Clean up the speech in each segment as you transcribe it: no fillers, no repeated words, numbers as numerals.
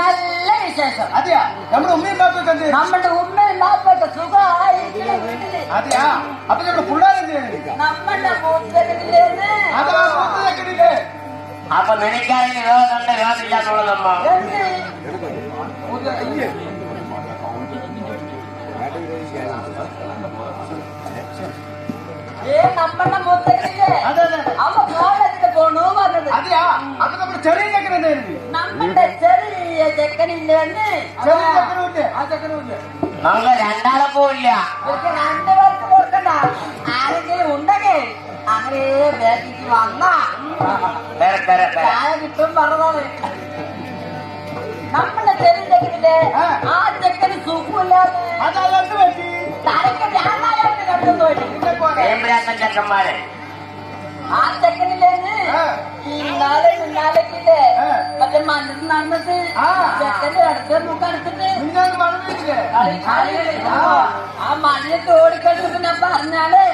നല്ല വിശേഷം. അതെയാ നമ്മുടെ ഉമ്മയും ബാപ്പൊക്കെ എന്ത്? നമ്മുടെ ഉമ്മയും ബാപ്പൊക്കെ സുഖമായി. അതെയാ അപ്പൊ നമ്മുടെ പിള്ളേരെന്ത്? നമ്മുടെ മൂത്തതിലേന്ന് അതാ മൂത്തതേക്കണില്ലേ? അപ്പൊ നിനക്കാരെങ്കിൽ വേദമുണ്ട് വേദില്ല എന്നുള്ളതമ്മ. നമ്മുടെ മൂത്തതില്ലേ അവ കോളേജിൽ പോണു പറഞ്ഞത്. അതെയാ അപ്പൊ നമ്മുടെ ചെറിയ ചെക്കൻ എന്തായിരുന്നു? നമ്മുടെ ചെറിയ ചെക്കനില്ലേ? ചെറിയ ചെക്കനുമില്ലേ? ആ ചെക്കനുമില്ലേ? നമുക്ക് രണ്ടാളെ പോവില്ല. രണ്ടുപേർക്ക് കൊടുക്കണ്ട. ആരെങ്കിലും ഉണ്ടെങ്കിൽ അങ്ങനെ ബാക്കിക്ക് വന്നാ ചായ കിട്ടും പറഞ്ഞതാണ്. നമ്മുടെ ചെറിയ ചെക്കനില്ലേ ആ ചെക്കന് സുഖമില്ലാതെ അതല്ലാണ്ട് പറ്റി തലയ്ക്ക് വ്യാപാരമായിട്ട് കണ്ടുപോയി. ചെക്കന്മാരെ ആ ചെക്കനില്ലേന്ന് ഇന്നാലേക്കില്ലേ മറ്റേ മനസ്സ് നടന്നിട്ട് ചെക്കന്റെ അടുത്ത് നോക്കടുത്തിട്ട് ആ മണ്ണിട്ട് ഓടിക്കളിച്ചിട്ട് ഞാൻ പറഞ്ഞാല്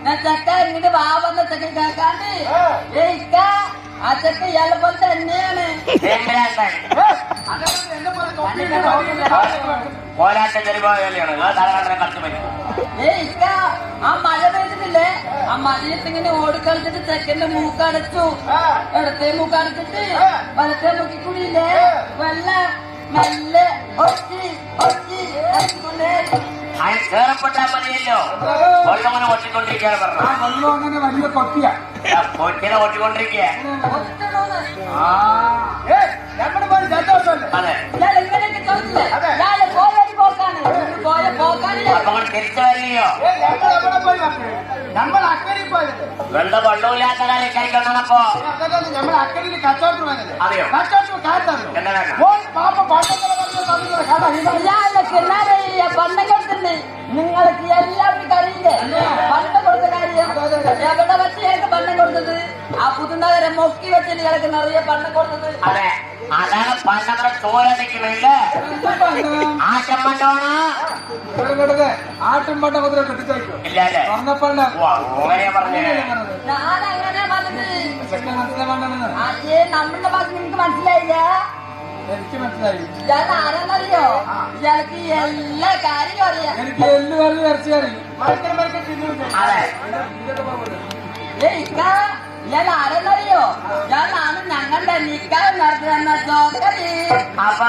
ഞാൻ ചെക്ക ഇങ്ങോട്ട് വാ വന്ന ചെക്കൻ കേൾക്കാണ്ട് ഇക്ക ആ ചെക്ക ഇയാളെ പോലെ തന്നെയാണ്. പോരാട്ടം ചെറുപാടിയാണ് കളിച്ചു പറ്റും. ഇക്ക ആ മഴ പെയ്തിട്ടില്ലേ ആ മഴയത്ത് ഇങ്ങനെ ഓടിക്കളിച്ചിട്ട് ചെക്കന്റെ മൂക്കടച്ചു. ഇടത്തെ മൂക്കടച്ചിട്ട് വലത്തെ മൂക്കിക്കൂടിയില്ലേ വെള്ളം മെല്ലെ ഒറ്റി ഒറ്റി അടിച്ചുകൊണ്ടേ കേറപ്പെട്ടാ മതിയല്ലോ. വെള്ളമനെ ഒട്ടിക്കൊണ്ടിരിക്കുകയാണ് പറഞ്ഞത്. വെള്ളം അങ്ങനെ വലിയ കൊട്ടിയാ കൊട്ടിനെ ഒട്ടിക്കൊണ്ടിരിക്കുക. നമ്മുടെ പോലെ സന്തോഷമല്ലേ? അതെ ഇങ്ങനെയൊക്കെ ചോദിച്ചില്ലേ ഞാൻ പോയൊരു പോക്കാണ് പോയ പോക്കാനില്ല. അപ്പൊ തിരിച്ചു വരില്ലയോ? നമ്മൾ അക്കരി പോയത് വെള്ളം വെള്ളമില്ലാത്ത കാര്യം കഴിക്കണപ്പോ നമ്മൾ അക്കരിയിൽ കച്ചവടത്തിന് പോയത്. അതെയോ? കച്ചവടത്തിന് കാറ്റാണ് പണ്ടം കൊടുത്തിട്ടുണ്ട്. നിങ്ങൾക്ക് എല്ലാവർക്കും അറിയില്ലേ പണ്ടം കൊടുത്ത കാര്യം? എവിടെ വെച്ച് പണ്ടം കൊടുത്തത്? ആ പുതുനഗരം മൊക്കി വെച്ചിട്ട് കിടക്ക് നിറയെ പണ്ടം കൊടുത്തത്. അതെ അതാണ് പണ്ടത്തെ തോരടിക്കണില്ലേ ആറ്റമ്പണ്ടോണ് ആട്ടും പണ്ട കുതിര കെട്ടിച്ചയക്കും. ഇല്ലല്ലേ അങ്ങനെ പറഞ്ഞേ. ഞാൻ അങ്ങനെ പറഞ്ഞത് നമ്മുടെ ഭാഗത്ത് നിങ്ങക്ക് മനസ്സിലായില്ല? എനിക്ക് മനസ്സിലായി. ഇയാൾ ആരാന്നറിയോ? ഇയാൾക്ക് എല്ലാ കാര്യവും അറിയാം. എനിക്ക് എല്ലുകറി ഇറച്ചിക്കറി അതെ ഇയാൾ ആരെന്നറിയോ? ഇയാളാണ് ഞങ്ങളുടെ നിക്കാൻ നടത്തുന്ന ചോക്കരി. അപ്പൊ